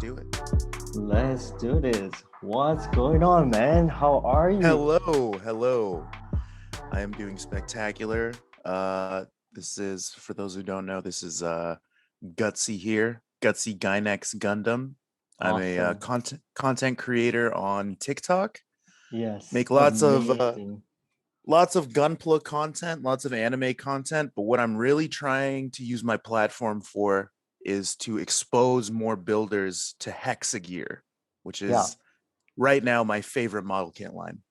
do it. Let's do this. What's going on, man? How are you? Hello. I am doing spectacular. This is, for those who don't know, this is Gutsy here, Gutsy Gynex Gundam. I'm a Awesome. content creator on TikTok. Yes, Make amazing. lots of Gunpla content, lots of anime content, but what I'm really trying to use my platform for is to expose more builders to Hexa Gear, which Yeah, is right now my favorite model kit line.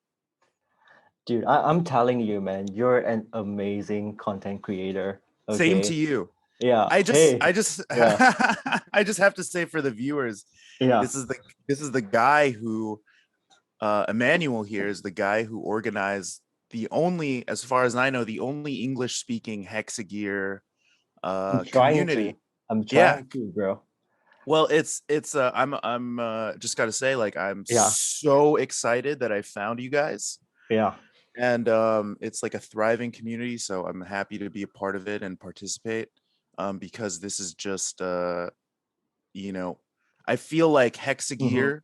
dude, I'm telling you, man, you're an amazing content creator. Same to Okay. you. Yeah. I just Hey. I just Yeah. I just have to say for the viewers, Yeah. this is the guy who Emmanuel here is the guy who organized the only, as far as I know, the only English speaking hexagear I'm trying to. community. I'm Yeah. trying to, bro. Well, it's I'm just got to say, like, I'm Yeah. so excited that I found you guys. Yeah. And it's like a thriving community, so I'm happy to be a part of it and participate, because this is just you know I feel like Mm-hmm. hexagear,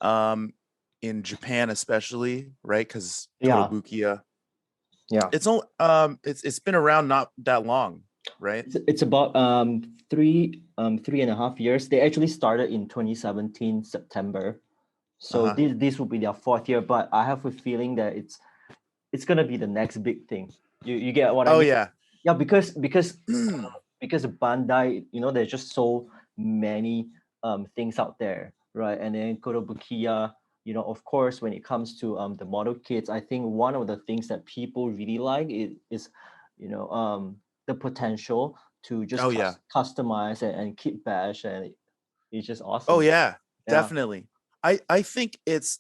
um in Japan especially, right? Because Yeah. kotobukiya, Yeah. it's been around not that long, right? It's about three and a half years. They actually started in 2017 September. So Uh-huh. this will be their fourth year, but I have a feeling that it's gonna be the next big thing. You get what I Oh mean? yeah. Yeah, because Bandai, there's just so many things out there, right? And then kotobukiya, of course, when it comes to the model kits, I think one of the things that people really like is the potential to just Oh yeah. customize and keep bash, and it's just Oh awesome. yeah, Yeah, definitely. I think it's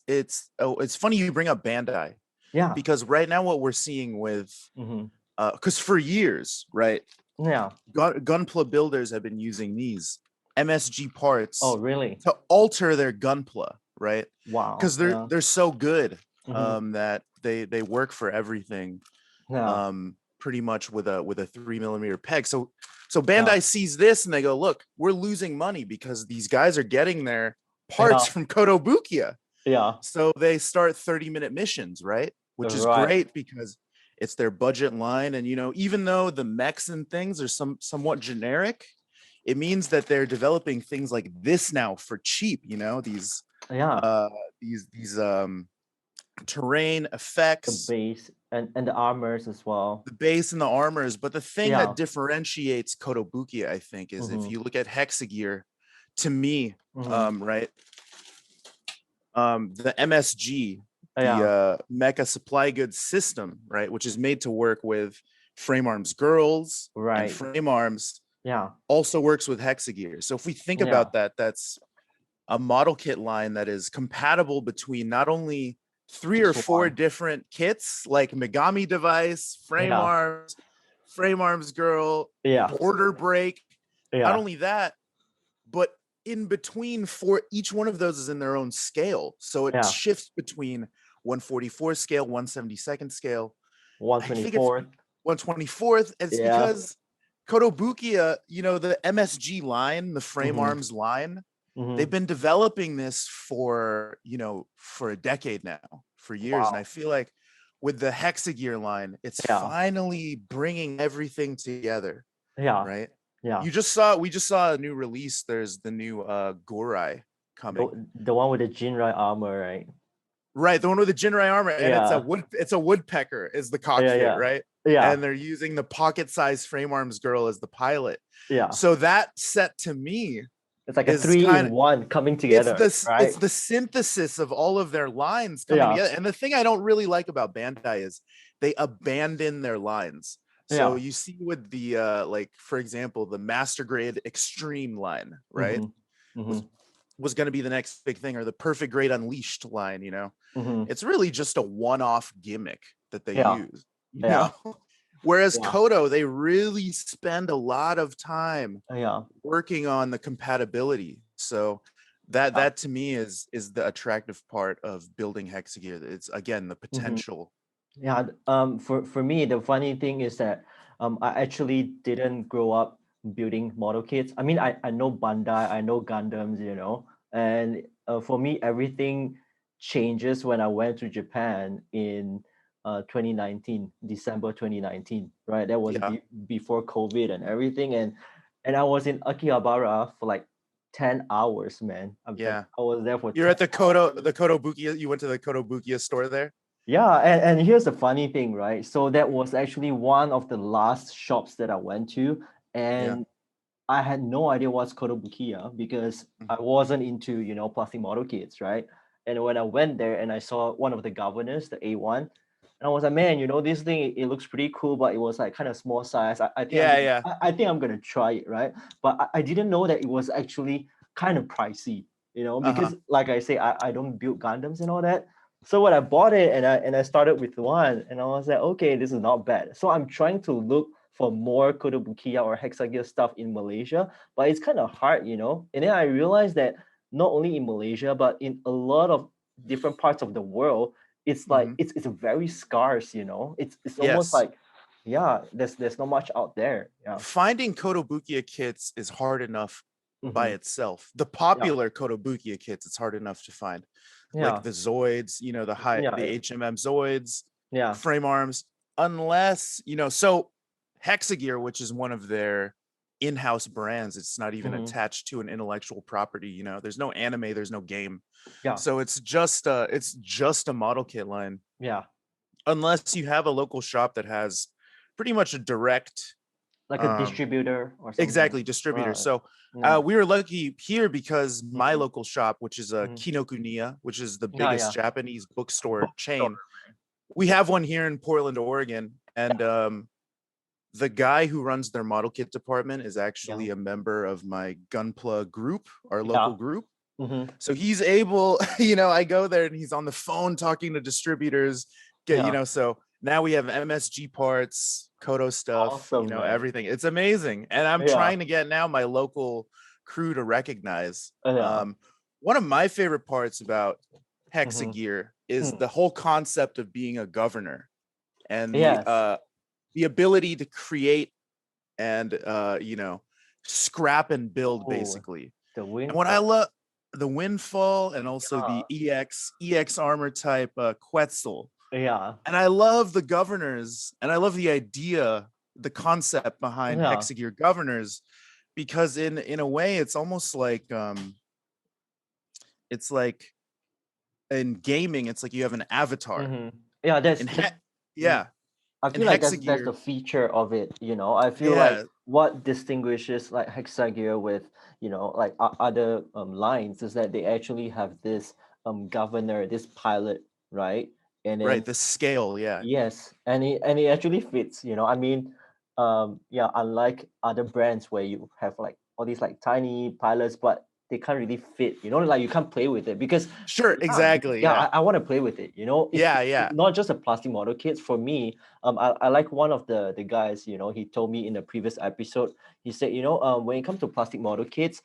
funny you bring up Bandai, yeah, because right now what we're seeing with, hmm, because for years, right, yeah. gunpla builders have been using these MSG Oh, parts really? to alter their gunpla, right? Wow. Because they're Yeah. they're so good, Hmm. that they work for everything, Yeah. pretty much with a 3 millimeter peg. So Yeah. Bandai sees this and they go, look, we're losing money because these guys are getting their parts Yeah. from kotobukiya. Yeah. So they start 30-minute missions, right? Which is Right. great because it's their budget line. And even though the mechs and things are somewhat generic, it means that they're developing things like this now for cheap, these Yeah. uh these terrain The effects, base and the armors as well. the base and the armors. But the thing that Yeah. differentiates kotobukiya, I think, is if Mm-hmm. you look at hexagear, to me, Mm-hmm. right, the MSG, the Yeah. mecha supply goods system, right, which is made to work with frame arms girls and Right. frame arms, Yeah. also works with hexagear. So if we think Yeah. about that, that's a model kit line that is compatible between not only three or Just four one. different kits like Megami device, Yeah. frame arms girl, Yeah. border break. Not Yeah. only that, but in between, for each one of those is in their own scale. So it Yeah. shifts between 144th scale, 172nd scale. I think it's 124th. 124th. It's Yeah. because kotobukiya, the MSG line, the frame Mm-hmm. arms line, they've Mm-hmm. been developing this for a decade now, for years. And I Wow. feel like with the hexagear line, it's Yeah. finally bringing everything together, Yeah. right? Yeah. We just saw a new release. There's the new Gorai coming. The one with the Jinrai armor, right? Right, the one with the Jinrai armor, and Yeah. it's a woodpecker is the Yeah. cockpit, Yeah. right? Yeah. And they're using the pocket-sized frame arms girl as the pilot. Yeah. So that set to me It's like a is three kind in of, one coming together, it's right? the synthesis of all of their lines coming Yeah. together. And the thing I don't really like about Bandai is they abandon their lines. So Yeah. you see with the like, for example, the Master Grade Extreme line, right? Mm-hmm. Was Mm-hmm. was going to be the next big thing, or the Perfect Grade Unleashed line. Mm-hmm. It's really just a one-off gimmick that they Yeah. use, you Yeah. know. Whereas Yeah. Kodo, they really spend a lot of time Yeah. working on the compatibility. So that Yeah. that to me is the attractive part of building hexagear. It's, again, the Mm-hmm. potential. Yeah. For me, the funny thing is that I actually didn't grow up building model kits. I mean, I know Bandai, I know Gundams, and for me, everything changes when I went to Japan in 2019, December 2019, right? That was Yeah. before COVID and everything, and I was in Akihabara for like 10 hours, man. Yeah. I was there for You're 10 at the Kotobukiya. You went to the Kotobukiya store there? Yeah, and here's the funny thing, right? So that was actually one of the last shops that I went to, Yeah. and I had no idea what's kotobukiya because I Mhm. wasn't into, plastic model kits, right? And when I went there and I saw one of the governors, the A1, and I was like, man, this thing it looks pretty cool, but it was like kind of small size. Yeah, yeah. I think I'm gonna try it, right? But I didn't know that it was actually kind of pricey, Uh-huh. because like I say, I don't build Gundams and all that. So when I bought it and I started with one and I was like, okay, this is not bad. So I'm trying to look for more kotobukiya or hexagear stuff in Malaysia, but it's kind of hard, And then I realized that not only in Malaysia, but in a lot of different parts of the world, it's like Hmm. it's very scarce, It's almost Yes. like, yeah, there's not much out there. Yeah. Finding Kotobukiya kits is hard enough by Hmm. itself. The Yeah. popular Kotobukiya kits, it's hard enough to find. Like Yeah. the Zoids, the Yeah. HMM Zoids, Yeah. frame arms, unless, so Hexagear, which is one of their in-house brands, it's not even Hmm. attached to an intellectual property, there's no anime, there's no game. Yeah. So it's just a model kit line. Yeah. Unless you have a local shop that has pretty much a direct Like a um distributor or something. exactly distributor. Right. So Yeah. we were lucky here because my Hmm. local shop, which is a Hmm. Kinokuniya, which is the Yeah. biggest Yeah. Japanese bookstore Bookstore. chain, we have one here in Portland, Oregon. And the guy who runs their model kit department is Yeah. actually a member of my Gunpla group, our local Yeah. group. Hmm. So he's able, I go there and he's on the phone talking to distributors, Yeah. so now we have MSG parts, Koto stuff, Awesome, man. everything. It's amazing. And I'm Yeah. trying to get now my local crew to recognize. Yeah. One of my favorite parts about Hmm. Hexagear is Hmm. the whole concept of being a governor and Yes. the ability to create and scrap and build Oh, basically. the And what I windfall. love, the windfall and also Yeah. the EX armor type Quetzal. Yeah. And I love the governors and I love the idea, the concept behind Yeah. Hexa Gear Governors, because in a way it's like in gaming, it's like you have an avatar. Hmm. Yeah. In Mm, yeah, I in feel like Hexa that's the Gear, feature of it. I feel like yeah, what distinguishes like Hexagear with like other lines is that they actually have this governor, this pilot, right? And right, then the scale, yeah. yes, and it actually fits. I mean, yeah, unlike other brands where you have like all these like tiny pilots, but they can't really fit. Like you can't play with it because Sure, exactly, yeah, yeah. I want to play with it. Yeah, It's yeah. not just a plastic model kits. For me, I like one of the guys. He told me in the previous episode. He said, when it comes to plastic model kits,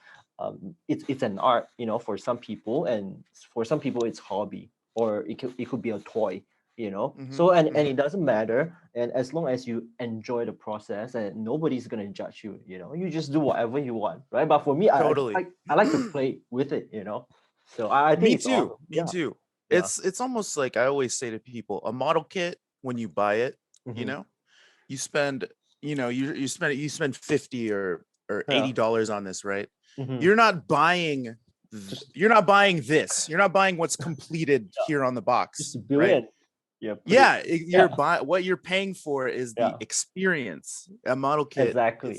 it's an art. For some people, and for some people, it's hobby, or it could be a toy. Hmm. So and Hmm. it doesn't matter, and as long as you enjoy the process, and nobody's gonna judge you. You just do whatever you want, right? But for me, Totally. I like to play with it. So I think Me it's too. awesome. Me Yeah. too. Yeah. It's almost like I always say to people, a model kit when you buy it, you Hmm. know, you spend, you spend 50 or Yeah. $80 on this, right? Hmm. You're not buying Just you're not buying this. You're not buying what's completed here on the box, just build right? it. Yeah. Put it. Yeah, Yeah. you're buying what you're paying for is the Yeah. experience. A model kit, Exactly.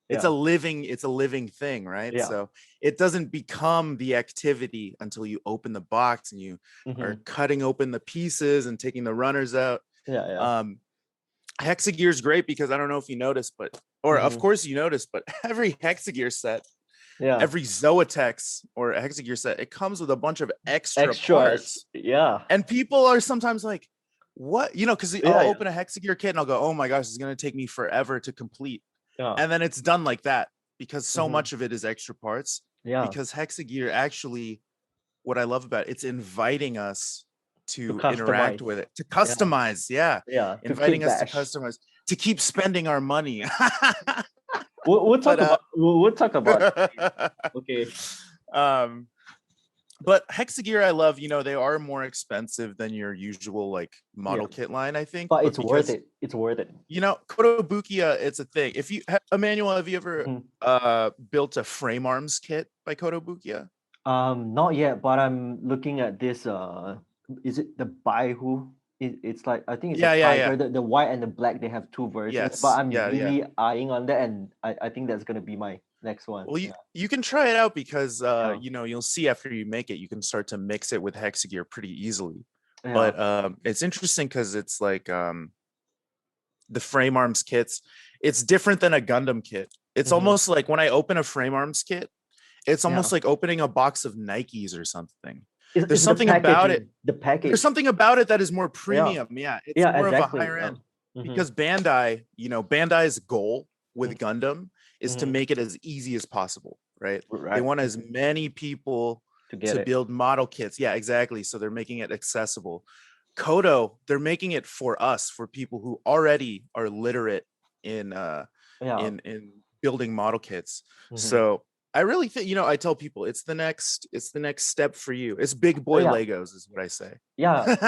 it's Yeah. a living thing, right? Yeah. So it doesn't become the activity until you open the box and you are Hmm. cutting open the pieces and taking the runners out. Yeah. Yeah. um Hexagear is great because I don't know if you noticed, or of Hmm. course you noticed, but every Hexagear set, Yeah. every Zoatex or a Hexagear set, it comes with a bunch of extra Extras. parts. Yeah. And people are sometimes like, what? Because Yeah. I'll Yeah. open a Hexagear kit and I'll go, oh my gosh, it's going to take me forever to complete. Yeah. And then it's done like that because so Hmm. much of it is extra parts. Yeah. Because Hexagear actually, what I love about it, it's inviting us To to interact customize. with it, to Yeah. customize. Yeah. Yeah. To Inviting kick us to bash. customize, to keep spending our money. we'll talk But about we'll talk about it later. Okay. um but Hexagear I love, they are more expensive than your usual like Yeah. model kit line, I think, But but it's worth because it. It's worth it. kotobukiya, it's a thing. If you Emmanuel, have you ever Mhm. built a frame arms kit by kotobukiya? Not yet, but I'm looking at this. Is it the Baihu? It's like I think it's a Yeah, yeah, yeah. tiger. The white and the black. They have two versions, but Yes. I'm Yeah, yeah. really eyeing on that, and I think that's gonna be my next one. Well, Yeah. you can try it out because Yeah. you'll see after you make it, you can start to mix it with hexagear pretty easily. Yeah. But it's interesting because it's like the frame arms kits, it's different than a Gundam kit. It's Mhm. almost like when I open a frame arms kit, it's Yeah. almost like opening a box of Nikes or something. There's It's the something about it. packaging. The There's package. something about it that is more Yeah. premium. Yeah, it's Yeah. more of a Exactly. higher Yeah. end Mhm. because Bandai's goal with Mhm. Gundam is to Mhm. make it as easy as possible, right? They Right. want as many people To get to it. build model kits. Yeah, exactly. So they're making it accessible. Kodo, they're making it for us, for people who already are literate in Yeah. in building model kits. Mhm. So I really think, I tell people it's the next step for you. It's big Oh boy yeah. Legos is what I say. Yeah, With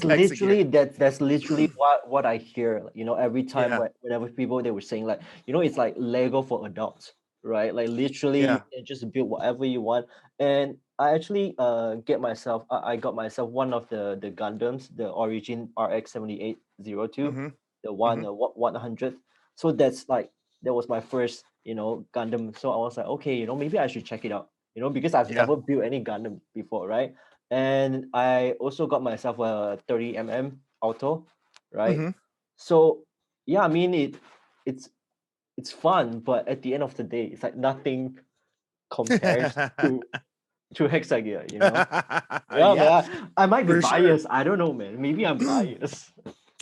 Hexagear. that's literally what I hear. Every time Yeah. whenever people they were saying like, it's like Lego for adults, right? Like literally you Yeah. can just build whatever you want. And I actually I got myself one of the Gundams, the Origin RX7802, Hmm. the one Hmm. 100th. So that was my first Gundam. So I was like, okay, maybe I should check it out. Because I've Yeah. never built any Gundam before, right? And I also got myself a 30 auto, right? Hmm. So yeah, I mean it's it's fun, but at the end of the day, it's like nothing compares to Hexagear, Yeah, Yeah, man. I might be for sure. biased. I don't know, man. Maybe I'm biased.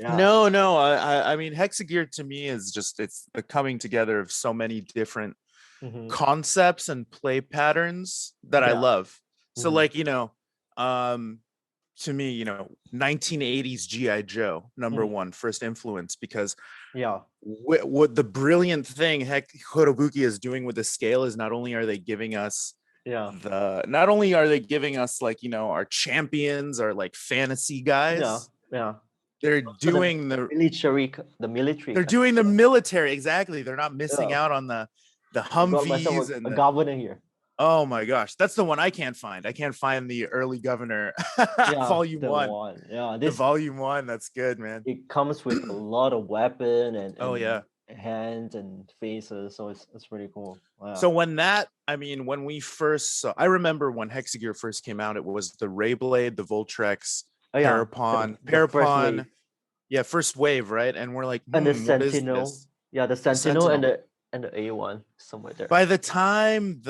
Yeah. No, no. I mean, Hexagear to me is just it's the coming together of so many different Hmm. concepts and play patterns that I Yeah. love. So, Hmm. like, to me, 1980s GI Joe, number Hmm. one, first influence, because Yeah. what the brilliant thing Heck Horobuki is doing with the scale is Yeah. not only are they giving us like our champions, our like fantasy Yeah. guys, Yeah. they're So doing the military they're kind. doing the military. Exactly, they're not missing Yeah. out on the I got myself Humvees and a the governor here. oh my gosh, that's the one I can't find. I can't find the early governor Yeah, volume the one. one. Yeah, The this volume one, that's good, man. it comes with a lot of weapon Oh and yeah. hands and faces, so it's pretty cool. Yeah. So when we first saw, I remember when Hexagear first came out, it was the Rayblade, the Voltrex, Oh yeah, the first wave. Parapon, yeah, first wave, right? And we're like, And the what is Sentinel. this? Yeah, the The Sentinel Sentinel. and the A1 somewhere there. By the time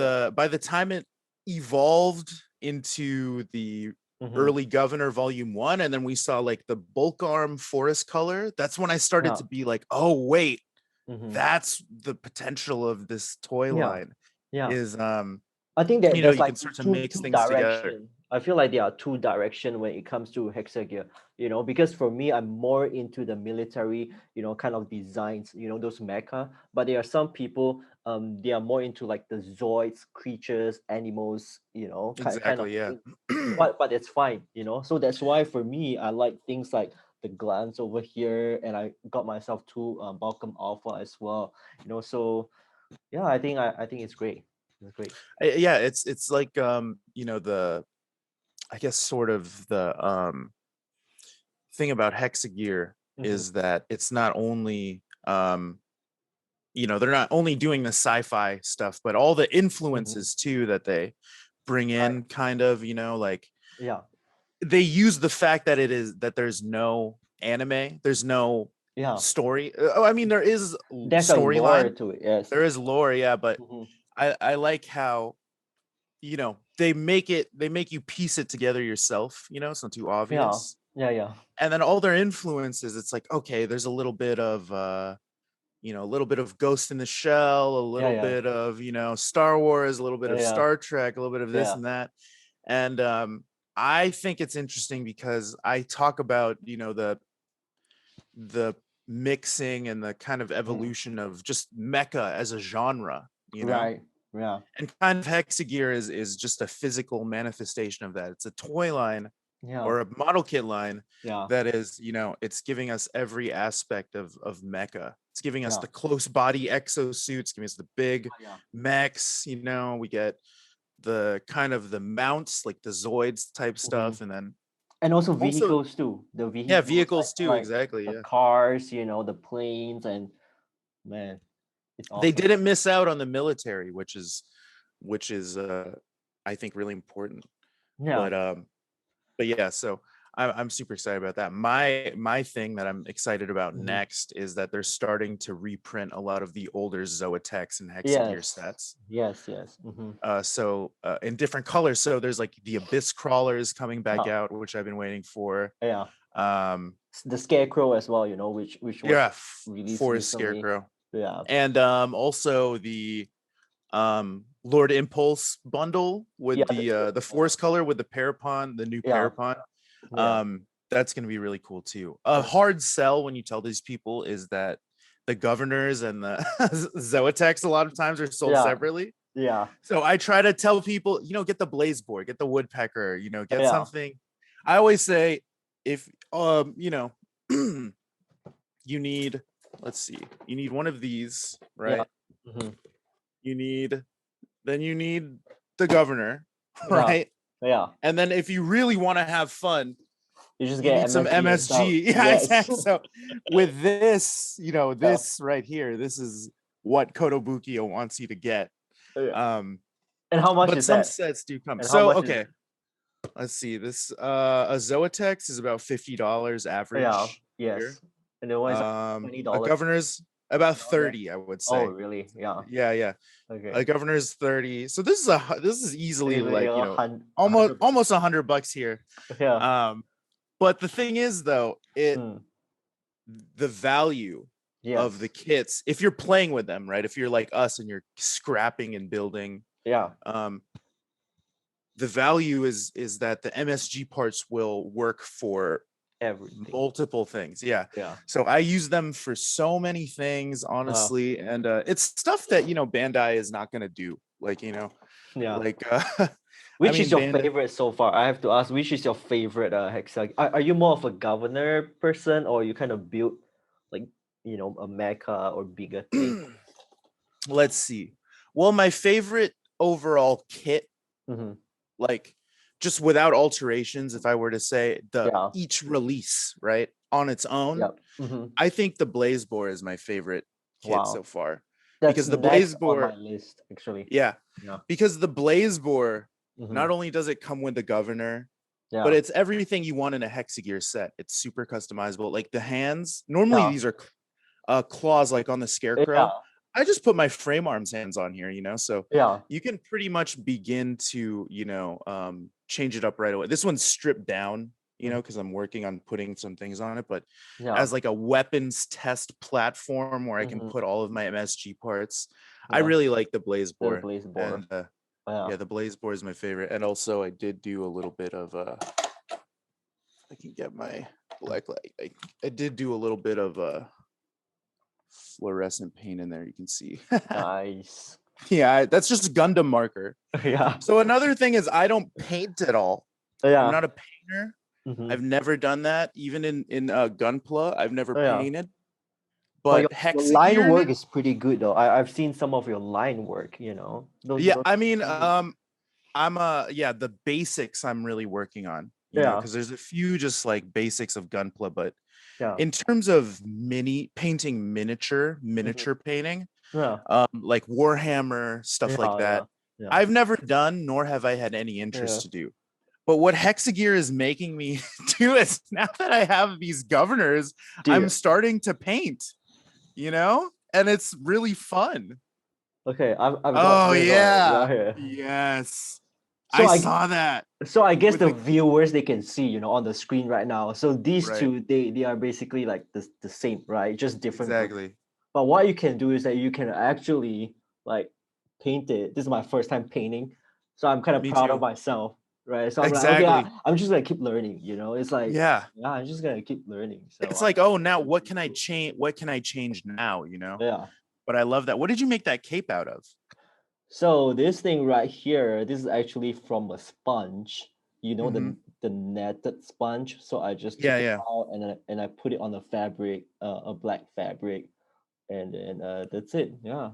it evolved into the Mm-hmm. early Governor Volume One, and then we saw like the bulk arm forest color, that's when I started Yeah. to be like, oh wait, Mm-hmm. that's the potential of this toy Yeah. line Yeah. is I think that there's you like can start to two mix two things together. direction. I feel like there are two direction when it comes to hexagear, because for me I'm more into the military, kind of designs, those mecha. But there are some people they are more into like the Zoids, creatures, animals, kind of Exactly, yeah. thing. But it's fine, So that's why for me I like things like the glance over here, and I got myself two Balcom Alpha as well, So yeah, I think it's great. It's great. Yeah, it's like the I guess sort of the thing about Hexagear Hmm. is that it's not only they're not only doing the sci-fi stuff, but all the Hmm. influences too that they bring Right. in, kind of, like Yeah. they use the fact that there's no anime, there's no Yeah. story. Oh, I mean, there is There's a lore storyline, to it. Yes. there is lore, yeah, but Hmm. I like how they make you piece it together yourself, it's not too Yeah. obvious. Yeah. Yeah. And then all their influences, it's like, okay, there's a little bit of Ghost in the Shell, a Yeah. little Yeah. bit of Star Wars, a little bit of Yeah. Star Trek, a little bit of this Yeah. and that. And I think it's interesting because I talk about the mixing and the kind of evolution of just mecha as a genre, you know? Right. Yeah. And kind of Hexagear is just a physical manifestation of that. It's a toy line Yeah. or a model kit line Yeah. that is, it's giving us every aspect of mecha. It's giving us Yeah. the close body exosuits, giving us the big Yeah. mechs, we get the kind of the mounts, like the Zoids type Mhm. stuff, and then And also also, vehicles too. The yeah, vehicles vehicles too, like exactly. the Yeah. cars, the planes, and man, it's They awesome. didn't miss out on the military, which is I think really important. Yeah. But yeah, so I'm super excited about that. My thing that I'm excited about Mhm. next is that they're starting to reprint a lot of the older Zoetex and Hexagear Yes. sets. Yes. Yes. So in different colors. So there's like the Abyss Crawlers coming back Yeah. out, which I've been waiting for. Yeah. Um, The Scarecrow as well, which was yeah, released Forest recently. Scarecrow, Yeah. and also the Lord Impulse bundle with Yeah. the forest color with the Parapon, the new Yeah. Parapon. Yeah. That's gonna be really cool too. A hard sell when you tell these people is that the governors and the Zoetex a lot of times are sold Yeah. separately. Yeah. So I try to tell people, get the blaze board, get the woodpecker, get Yeah. something. I always say if you need, let's see, you need one of these, Yeah. right? Mhm. You need you need the governor, Yeah. right? Yeah. And then if you really want to have fun, You just you get need some MSG and stuff. MSG. Yeah, Yes. exactly. So with this, Yeah. this right here, this is what Kotobukiya wants you to get. Yeah. Um, And how much but is some that? sets do come. And how So much is it? okay, let's see. This a Zoetex is about $50 Yeah. average here. Yes. And the one is like A $20 governor's about around there. 30, I would Oh, say. really? Yeah. Yeah, yeah. Okay. A governor's 30. So this is easily Maybe like, a hundred bucks. almost $100 here. Yeah. Um, but the thing is though, Mm. the value of the Yes. kits, if you're playing with them, right? If you're like us and you're scrapping and building, Yeah. the value is that the MSG parts will work for Everything. multiple things. Yeah. Yeah. So I use them for so many things, honestly. And it's stuff that, Bandai is not gonna do. Like, Yeah. like I Which is mean your Bandai. favorite so far? I have to ask, which is your favorite Hexa? Are you more of a governor person, or you kind of build like a mecha or bigger thing? Let's see. Well, my favorite overall kit, Mm-hmm. like just without alterations, if I were to say the Yeah. each release, right, on its own, Yep. Mm-hmm. I think the Blaze Bore is my favorite kit so Wow. far. That's Because the Blaze next on my Bore, list, actually. yeah, Yeah. because the Blaze Bore, Mm-hmm. not only does it come with the governor, but Yeah. it's everything you want in a Hexagear set. It's super customizable. Like the hands, normally Yeah. these are claws like on the Yeah. Scarecrow. I just put my frame arms hands on here, so Yeah. you can pretty much begin to, change it up right away. This one's stripped down, Mhm. because I'm working on putting some things on it, but Yeah. as like a weapons test platform where I can Mm-hmm. put all of my MSG parts. I Yeah. really like the Blaze The Bore. blaze bore. And Yeah. yeah, the Blaze Bore is my favorite. And also I did do a little bit of I can get my black light. I did do a little bit of fluorescent paint in there, you can see. Nice. Yeah, that's just a Gundam marker. Yeah. So another thing is I don't paint at all. I'm Yeah. not a painter. Mm-hmm. I've never done that. Even in Gunpla, I've never Yeah. Painted. But But your line Hexagear, work is pretty good though. I've seen some of your line work, yeah, Don't I mean, you- I'm yeah, the basics I'm really working on, yeah. because there's a few just like basics of Gunpla, but Yeah. in terms of painting miniature Mhm. painting, Yeah. like Warhammer, stuff like Yeah. that, Yeah. I've never done, nor have I had any Yeah. interest to do. But what Hexagear is making me do is now that I have these governors, I'm Dude. starting to paint, and it's really fun. Okay. I've got Oh this one right yeah. here. Yes. So I I saw that so I guess with the the viewers they can see, on the screen right now. So these right. two, they are basically like the same, right? Just different versions. Exactly. But what you can do is that you can actually like paint it. This is my first time painting, so I'm kind of Me proud of too. myself. right? So I'm like, okay, Exactly. I'm just gonna keep learning. You know, it's like, Yeah. yeah, I'm just gonna keep learning. So It's like, oh, now what can I change? What can I change now? You know. yeah. But I love that. What did you make that cape out of? So this thing right here, this is actually from a sponge. You know, Mm-hmm. the netted sponge. So I just Yeah, took it yeah. out and I put it on a fabric, a black fabric, and then that's it. Yeah,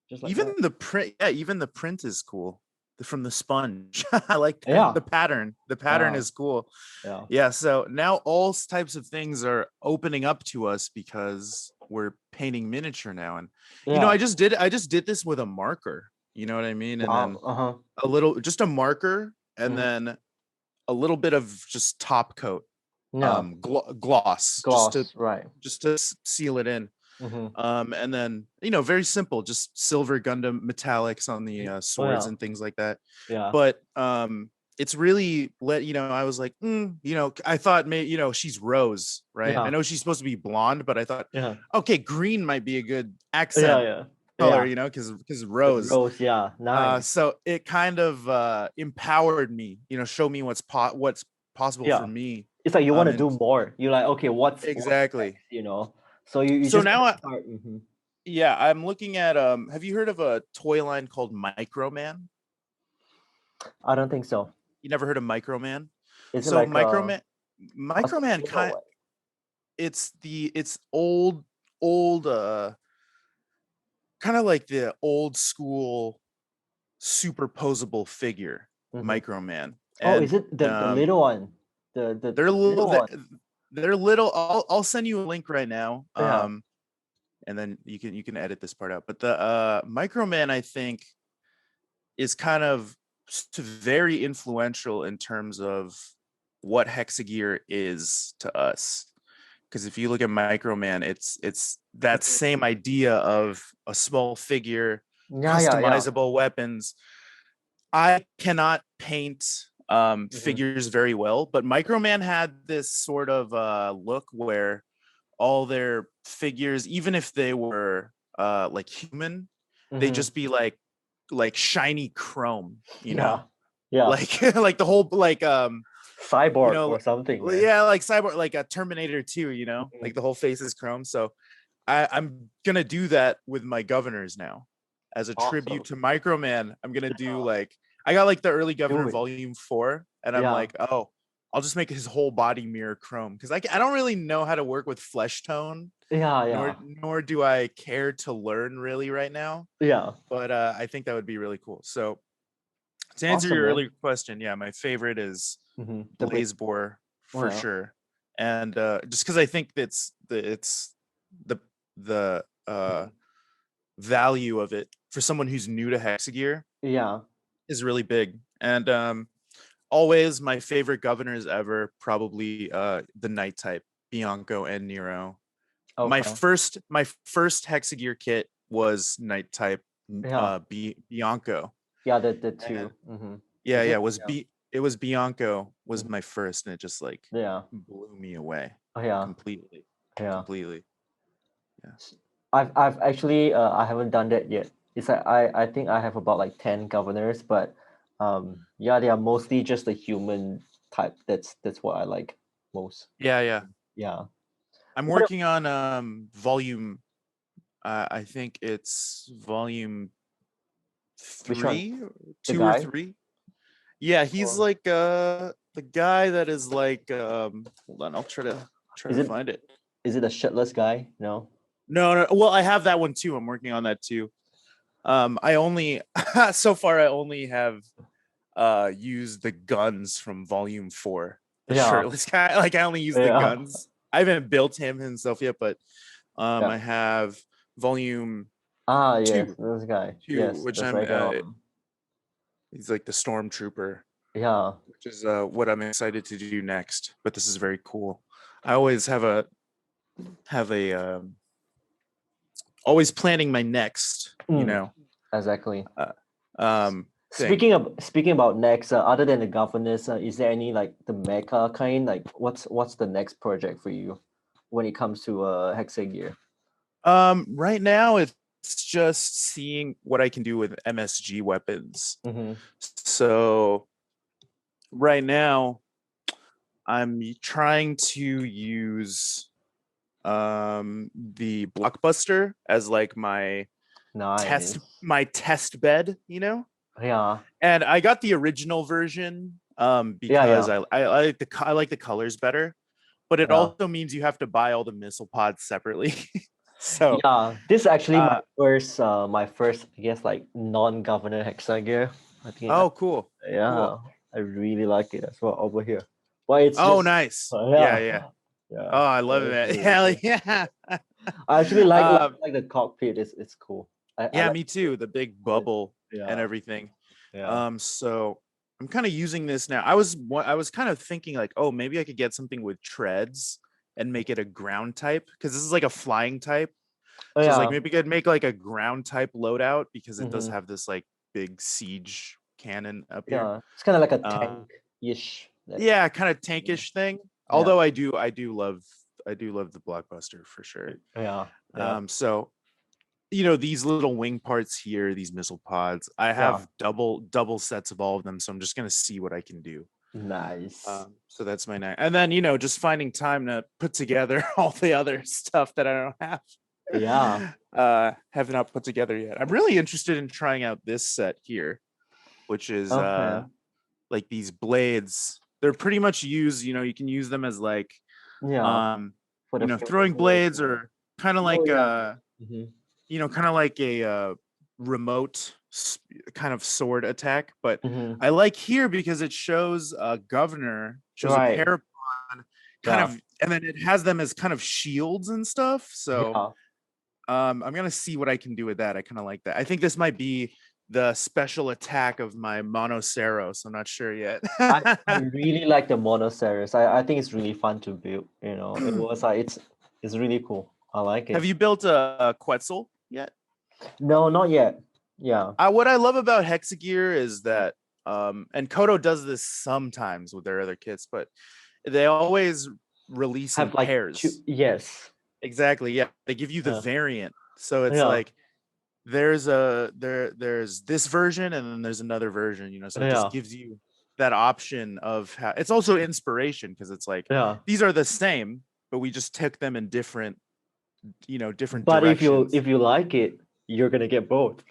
just like Even that. the print, yeah, even the print is cool. From the sponge. I like Yeah, the pattern. The pattern yeah, is cool. yeah, Yeah, so now all types of things are opening up to us because we're painting miniature now. And yeah. I just did this with a marker. You know what I mean? And Wow. then Uh-huh. a little just a marker and Mhm. then a little bit of just top coat Yeah. gloss Gloss. Right. just to seal it in. Mm-hmm. And then very simple, just silver Gundam metallics on the Oh swords yeah. and things like that. Yeah. But it's really I was like, I thought maybe she's Rose, right? I Yeah. know she's supposed to be blonde, but I thought, Yeah. okay, green might be a good Yeah. accent Yeah. color, Yeah. because With Rose. rose. Yeah. Nice. So it kind of empowered me, show me what's possible for Yeah. me. It's like you want to And do more. You're like, okay, what's exactly. next? You know. So you So just now start. Mm-hmm. yeah, I'm looking at have you heard of a toy line called Microman? I don't think so. You never heard of Microman? Is it So like a Microman skin or kind what? it's old kind of like the old school superposable figure Mm-hmm. Microman. Oh, is And it the little one? they're The little little one. they're little. I'll send you a link right now. Yeah. And then you can edit this part out. But the Microman, I think, is kind of very influential in terms of what hexagear is to us. Because if you look at Microman, it's that Mhm. same idea of a small figure, Yeah. Yeah. Yeah. customizable weapons. I cannot paint Mm-hmm. figures very well, but Microman had this sort of look where all their figures, even if they were like human, they Mm-hmm. just be like shiny chrome, Yeah. Yeah. like like the whole like you Cyborg know or something, man. yeah, like cyborg, like a Terminator 2, Mhm. like the whole face is chrome. So I'm gonna do that with my governors now as a tribute Awesome. to Microman. I'm gonna do Yeah. like I got like the early Do governor it. volume 4, and I'm Yeah. like, oh, I'll just make his whole body mirror chrome because I don't really know how to work with flesh tone, Yeah. nor Yeah. nor do I care to learn really right now. Yeah. But I think that would be really cool. So to answer Awesome, your man. earlier question, yeah, my favorite is Mm-hmm. The blade. Blaze Bore Oh for yeah. sure, and just because I think it's the Mhm. value of it for someone who's new to hexagear Yeah. is really big. And always my favorite governors ever, probably the Knight type, Bianco and Nero. My Okay. first my first hexagear kit was Knight type Yeah. Bianco. Yeah. The And two. Mm-hmm. yeah, Is yeah, it? Yeah. it was Bianco was Mhm. my first, and it just like Yeah. blew me away Oh, yeah. completely. Yeah. Completely. Yeah. I've actually I haven't done that yet. It's like I think I have about like 10 governors, but yeah, they are mostly just the human type. That's what I like most. Yeah, yeah. Yeah. I'm What working on volume I think it's volume which one? three, The 2 or guy? 3. Yeah, he's Or like the guy that is like hold on, I'll try is to it find it. is it a shitless guy? No. No, no, well, I have that one too. I'm working on that too. I only so far I only have used the guns from volume 4. The Yeah. shirtless guy. Like I only use the Yeah. guns. I haven't built him himself yet, but Yeah. I have volume Ah, yes, 2, this guy. 2, Yes, which that's I'm like he's like the stormtrooper, yeah. which is what I'm excited to do next. But this is very cool. I always have a always planning my next, Mm, exactly. uh, S- thing. Speaking about next, other than the governance, is there any like the mecha kind? Like, what's the next project for you when it comes to Hexagear? Right now it's just seeing what I can do with MSG weapons. Mm-hmm. So right now I'm trying to use the Blockbuster as like Nice. my test bed, you know? Yeah. And I got the original version Yeah. because Yeah. I like the colors better, but it Yeah. also means you have to buy all the missile pods separately. So Yeah. This is actually uh my first, I guess, like non-governor hexa gear. I think oh cool. yeah, Cool. I really like it as well over here. But it's Oh just nice. Yeah, yeah, yeah. yeah. Oh, I love it, It's man. really Hell cool. yeah. I actually like um like the cockpit. It's cool. I yeah, like me too. The big it. bubble and Yeah, everything. yeah, So I'm kind of using this now. I was kind of thinking like, oh, maybe I could get something with treads and make it a ground type because this is like a flying type. oh So it's like yeah. maybe I could make like a ground type loadout because it does Mm-hmm. have this like big siege cannon up here. Yeah, it's kind of like a Uh, tank-ish. That yeah, kind of yeah, tankish thing. yeah, Although I do love the blockbuster for sure. yeah, yeah, So you know these little wing parts here, these missile pods. I yeah. have double sets of all of them, so I'm just gonna see what I can do. Nice. So that's my night, and then you know just finding time to put together all the other stuff that I don't Yeah. have not put together yet. I'm really interested in trying out this set here, which is Okay. like these blades. They're pretty much used, you know, you can use them as like Yeah. um For you the know field throwing visuals. blades or kind of Oh like yeah. Mm-hmm. you know kind of like a remote kind of sword attack, but Mm-hmm. I like here because it shows a governor, shows a Right. parapod kind Yeah. of, and then it has them as kind of shields and stuff. So Yeah. I'm gonna see what I can do with that. I kind of like that. I think this might be the special attack of my Monoceros. I'm not sure yet. I really like the mono series. I think it's really fun to build. You know, it was like it's really cool. I like Have it. you built a Quetzal yet? No, not yet. Yeah. What I love about Hexagear is that, and Koto does this sometimes with their other kits, but they always release in Have like two. pairs. Yes. Exactly. Yeah, they give you the Yeah. variant, so it's Yeah. like there's this version and then there's another version. You know, so it just Yeah. gives you that option of how. It's also inspiration because it's like Yeah. these are the same, but we just took them in different, you know, different But directions. if you like it, you're gonna get both.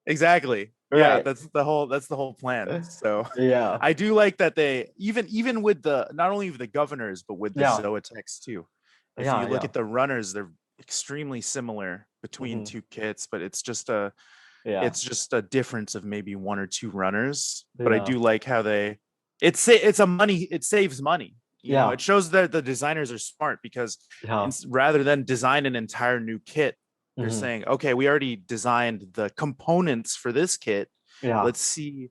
Exactly. Yeah, Right. that's the whole plan. So Yeah. I do like that they even with the not only with the governors but with the Yeah. Zoatex too. If Yeah. you look Yeah. at the runners, they're extremely similar between Mm-hmm. two kits, but Yeah. it's just a difference of maybe one or two runners. But I Yeah. do like how it saves money. You know, Yeah. it shows that the designers are smart because Yeah. rather than design an entire new kit, they're Mm-hmm. saying, okay, we already designed the components for this kit. Yeah. Let's see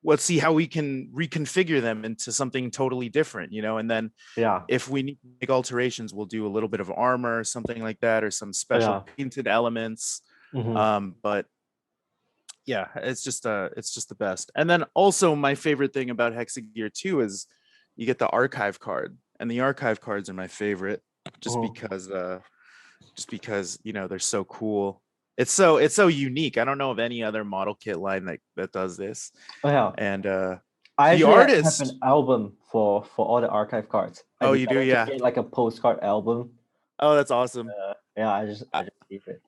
let's see how we can reconfigure them into something totally different, you know, and then Yeah. if we need to make alterations, we'll do a little bit of armor or something like that, or some special Yeah. painted elements. Mm-hmm. But yeah, it's just the best. And then also my favorite thing about Hexagear 2 is you get the archive card. And the archive cards are my favorite Mm-hmm. just because, you know, they're so cool. It's so unique. I don't know of any other model kit line that does this. Oh yeah. And I the actually have an artist, album for all the archive cards. I oh, you do, decided to yeah. get like a postcard album. Oh, that's awesome. Yeah, I I, just keep it.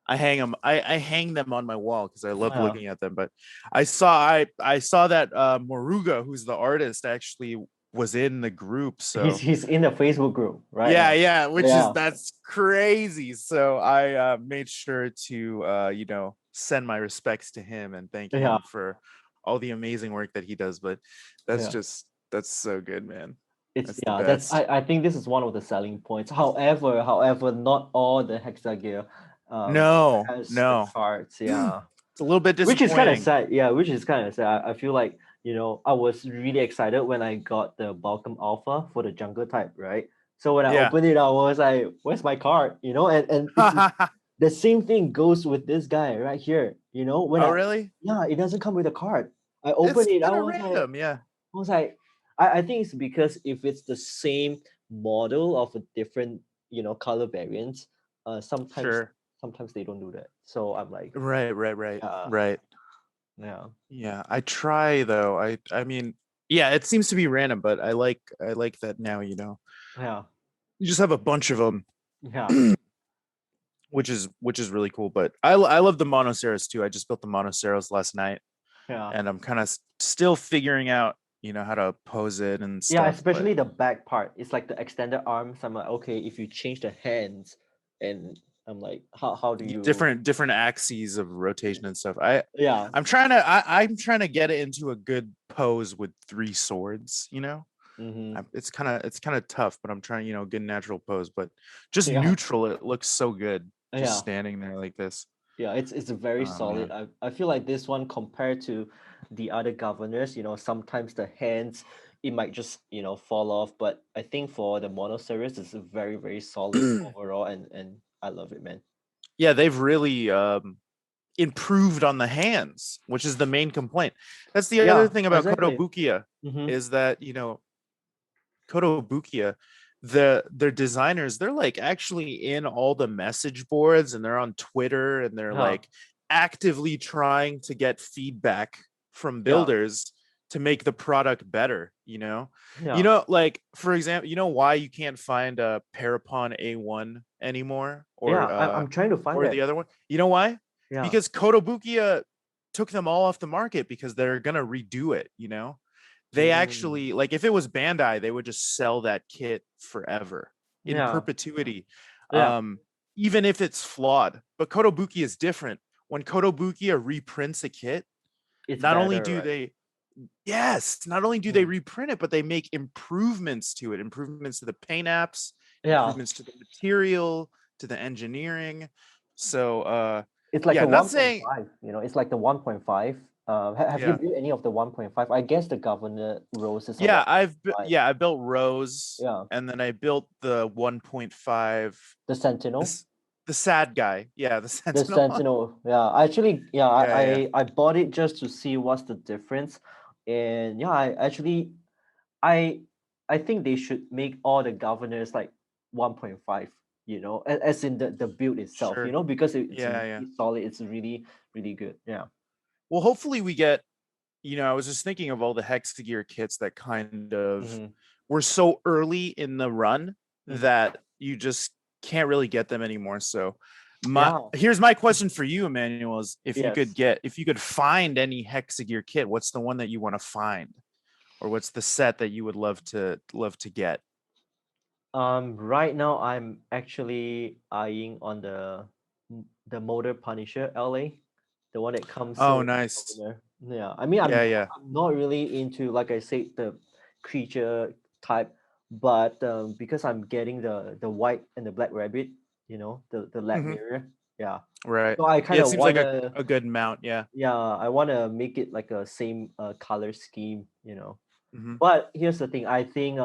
I hang them. I hang them on my wall because I love Yeah. looking at them. But I saw that Moruga, who's the artist, actually was in the group. So He's in the Facebook group right yeah, now. yeah, which is Yeah. that's crazy. So I made sure to you know send my respects to him and thank Yeah. him for all the amazing work that he does. But Yeah. that's so good, man. It's That's the yeah, that's best. I think this is one of the selling points. However, not all the Hexagear No, has the no, cards, yeah. it's a little bit Which is kind of disappointing. sad. Yeah, which is kind of sad. I feel like, you know, I was really excited when I got the Balkan Alpha for the jungle type, right? So when I Yeah. opened it, I was like, "Where's my card?" You know, and it's the same thing goes with this guy right here. You know, when Oh, I really? yeah, it doesn't come with a card. I It's opened it, kind of random, yeah. I was like, I think it's because if it's the same model of a different, you know, color variants, Sure. sometimes they don't do that. So I'm like, Right, right, right, yeah, right. yeah. Yeah, I try though. I mean, Yeah, it seems to be random, but I like that now, Yeah, you just have a bunch of them, yeah, which is really cool. But I love the monoceros too. I just built the monoceros last night, yeah. and I'm kind of still figuring out, how to pose it and Yeah, stuff. But especially the back part. It's like the extended arms. I'm like, okay, if you change the hands, and I'm like, how do you? different axes of rotation and stuff. I Yeah. I'm trying to I'm trying to get it into a good pose with three swords. Mm-hmm. It's kind of tough, but I'm trying, get a natural pose. But just Yeah. neutral, it looks so good, just Yeah. standing there like this. Yeah. It's very Oh solid. man. I feel like this one compared to the other governors, sometimes the hands it might just fall off. But I think for the mono series, it's very, very solid overall, and I love it, man. Yeah, they've really improved on the hands, which is the main complaint. That's the other Yeah, thing about exactly. kotobukiya, Mm-hmm. is that kotobukiya, their designers, they're like actually in all the message boards, and they're on Twitter, and they're Yeah. like actively trying to get feedback from Yeah. builders to make the product better. Yeah. Like for example, why you can't find a Parapon A1 anymore, Yeah. I'm trying to find or that. the other one? You know why? Yeah. Because kotobukiya took them all off the market because they're gonna redo it. They Mm. actually, like, if it was Bandai, they would just sell that kit forever in Yeah. perpetuity, Yeah. um even if it's flawed. But kotobukiya is different. When kotobukiya reprints a kit, It's not only better, do right? they yes, not only do they Mm. reprint it, but they make improvements to it, improvements to the paint apps, Yeah. improvements to the material, to the engineering. So It's like yeah, the not saying 1.5, it's like the 1.5. Have you yeah. built any of the 1.5? I guess the governor roses are 1.5. I built Rose, Yeah. and then I built the 1.5, The Sentinel. this the sad guy. Yeah, the The Sentinel. Sentinel. Yeah. Actually, yeah, Yeah, yeah. I bought it just to see what's the difference. And yeah, I I think they should make all the governors like 1.5, as in the build itself, Sure. because it's Yeah, yeah. really solid. It's really, really good. Yeah. Well, hopefully we get, I was just thinking of all the Hexagear kits that kind of Mm-hmm. were so early in the run Mm-hmm. that you just can't really get them anymore. So Yeah. here's my question for you, Emmanuel, is Yes. if you could find any Hexagear kit, what's the one that you want to find? Or what's the set that you would love to get? Right now I'm actually eyeing on the Motor Punisher LA, the one that comes Oh, with the nice. governor. Yeah, I mean Yeah, yeah. I'm not really into, like I said, the creature type, but because I'm getting the white and the black rabbit, the lab Hmm. mirror. Yeah, Right. so I Yeah, kind it of seems like wanna, a good mount. Yeah. yeah, I wanna make it like a same color scheme. Hmm. But here's the thing. I think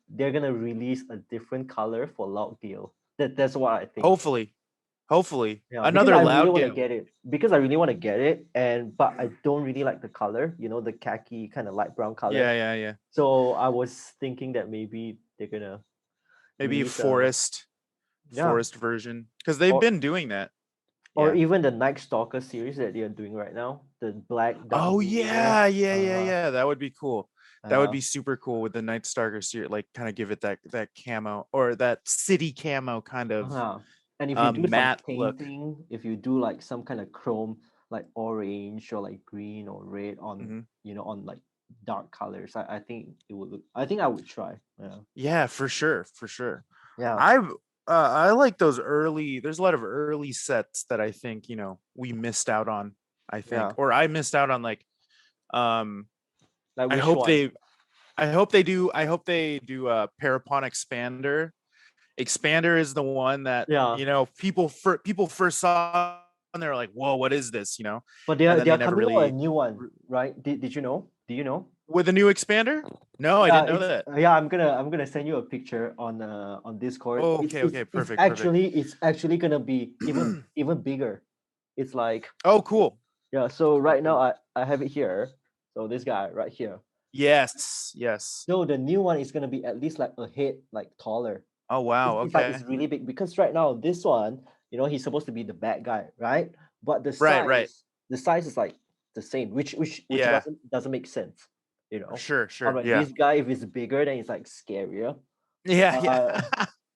they're gonna release a different color for Loud Deal. That's what I think. Hopefully, hopefully Yeah, because another I really loud want to game. get it. Because I really want to get it, and but I don't really like the color. The khaki kind of light brown color. Yeah, yeah, yeah. So I was thinking that maybe they're gonna Maybe release a, yeah, forest version, because they've or been doing that. or Yeah. even the Night Stalker series that they are doing right now. The black dark Oh blue mirror. yeah, yeah, yeah, Uh-huh. yeah. That would be cool. That would Uh, be super cool with the Night Stalker series, like kind of give it that camo, or that city camo kind of uh-huh. And if you do some matte look. painting, if you do like some kind of chrome, like orange or like green or red on, Hmm. on like dark colors, I think it would look. I think I would try. Yeah. Yeah, for sure, for sure. Yeah. I like those early. There's a lot of early sets that I think we missed out on. I think, Yeah. or I missed out on, like, um. Like I which hope one? they. I hope they do. I hope they do a Parapon Expander. Expander is the one that Yeah. people first saw, and they're like, "Whoa, what is this?" But And then they they are never coming out a really new one, right? Did you know? Do you know? with a new expander. No, I Yeah, didn't know it's that. yeah. I'm gonna send you a picture on Discord. Oh, It's okay, it's okay, it's perfect, perfect. actually it's actually gonna be even bigger. It's like, Oh, cool, yeah. So cool, right now cool. I have it here. So this guy right here. Yes, yes. So the new one is gonna be at least like a head like taller. Oh, It's, wow. it's like it's Okay. really big because right now this one, he's supposed to be the bad guy, right? But the Right, right. size, the size is like the same, which Yeah. doesn't make sense. you know. Sure, I'm sure. like, Yeah. this guy, if it's bigger, then it's like scarier. Yeah, Uh, yeah.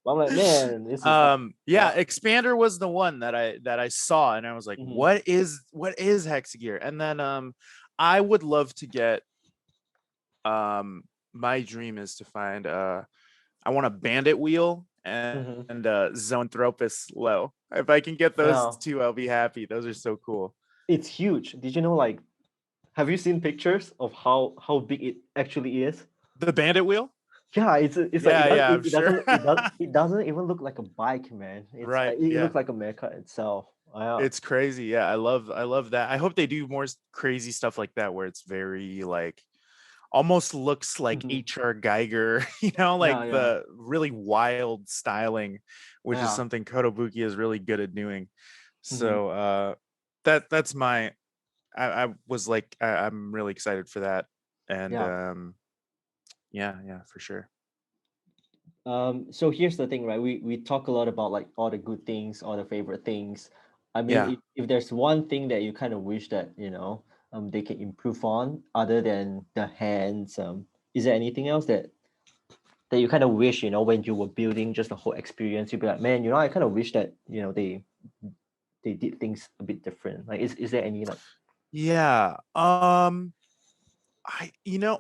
I'm like, man, this is like, Yeah, yeah. Expander was the one that I saw, and I was like, Mhm. what is Hexagear? And then I would love to get my dream is to find I want a bandit wheel Mhm. and Zoanthropus low. If I can get those Yeah, two, I'll be happy. Those are so cool. it's huge. Did you know? Like, have you seen pictures of how big it actually is? The bandit wheel? Yeah, it's like Yeah, yeah, I'm sure. it doesn't even look like a bike, man. It's Right. it Yeah. looks like a mecha itself. Yeah. It's crazy. Yeah, I love that. I hope they do more crazy stuff like that where it's very like almost looks like Mhm. HR Geiger, like Yeah, yeah, the really wild styling, which is yeah. something Kotobukiya is really good at doing. Mhm. So that's my I was like I'm really excited for that. And Yeah. yeah, yeah, for sure. So here's the thing, right? We talk a lot about like all the good things, all the favorite things. I mean, Yeah. if there's one thing that you kind of wish that, they can improve on other than the hands, is there anything else that you kind of wish, when you were building just the whole experience, you'd be like, man, I kind of wish that, they did things a bit different. Like, is there any like, Yeah.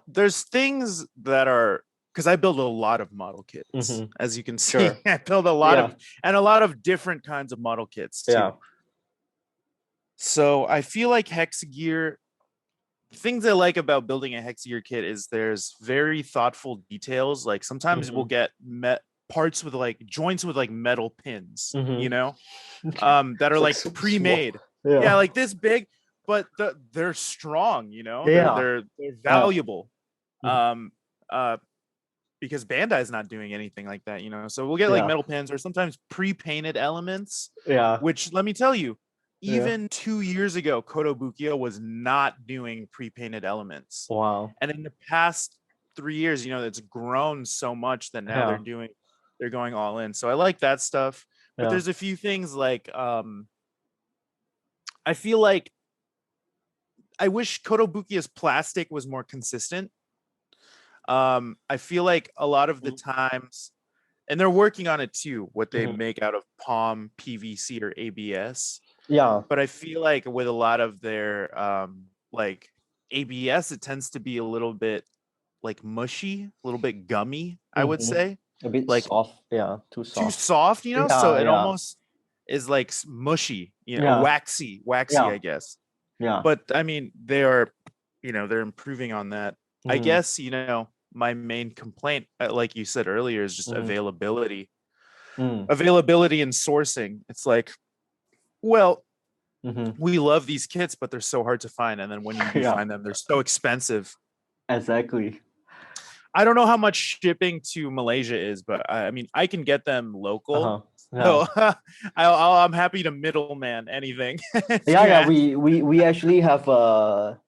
There's things that are because I build a lot of model kits, mm-hmm, as you can see. sure, I build a lot yeah, of and a lot of different kinds of model kits yeah, too. So I feel like Hexagear, things I like about building a Hexagear kit is there's very thoughtful details. Like sometimes we'll mm-hmm, get parts with like joints with like metal pins, mm-hmm. that are It's like like so small. pre-made. Yeah, Yeah, like this big, but they're strong, they're yeah, they're yeah, valuable. mhm, Um uh because Bandai's not doing anything like that, So we'll get like yeah, metal pins or sometimes pre-painted elements, yeah, which let me tell you, yeah. even 2 years ago, Kotobukiya was not doing pre-painted elements. Wow. And in the past 3 years, it's grown so much that now Yeah, they're going all in. So I like that stuff. But yeah. there's a few things like I feel like I wish Kotobukiya's plastic was more consistent. I feel like a lot of the Mhm, times, and they're working on it too, what they mhm. make out of palm PVC or ABS. Yeah. But I feel like with a lot of their like ABS, it tends to be a little bit like mushy, a little bit gummy, I would Mhm. say. A bit Like soft. Yeah, too too soft. soft, so Yeah, it yeah, almost is like mushy, yeah, waxy, yeah, I guess. yeah. But I mean, they're improving on that. I Mhm, guess, my main complaint, like you said earlier, is just mhm, availability. mm, Availability and sourcing. It's like, well, mhm. we love these kits, but they're so hard to find. And then when you do Yeah, find them, they're so expensive. exactly. I don't know how much shipping to Malaysia is, but I mean, I can get them local. Uh-huh. Yeah. So I'm happy to middleman anything if Yeah, you yeah. ask. We actually have a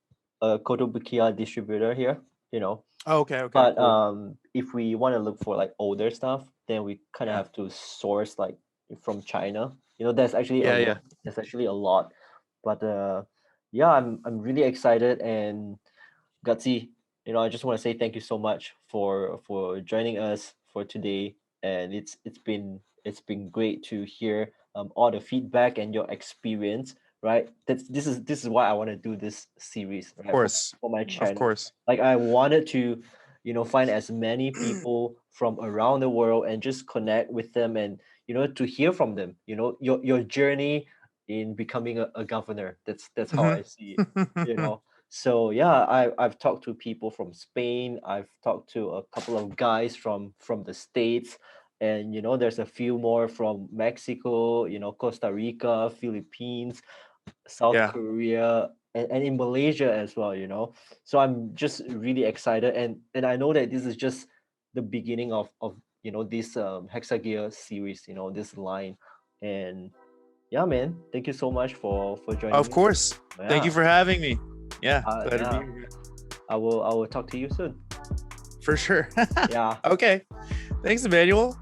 kotobukiya distributor here, you know. Oh, okay, okay, But cool. if we want to look for like older stuff, then we kind of Yeah, have to source like from China. There's actually a yeah, lot. yeah. There's actually a lot. But yeah, I'm really excited and Gutsy. I just want to say thank you so much for joining us for today. And it's been great to hear all the feedback and your experience. Right. This is why I want to do this series, Of right? For course, for my of channel. course. Like I wanted to, find as many people from around the world and just connect with them and to hear from them. Your journey in becoming a governor. That's how I Mhm. see it. So yeah, I've talked to people from Spain. I've talked to a couple of guys from the States, and there's a few more from Mexico, Costa Rica, Philippines, South Yeah, Korea, and in Malaysia as well. So I'm just really excited, and I know that this is just the beginning of this Hexagear series, this line, and yeah, man, thank you so much for joining of me. course. Thank you Yeah, for having me. Yeah, glad to be yeah. here. I will talk to you soon. For sure. Yeah. Okay. Thanks, Emmanuel.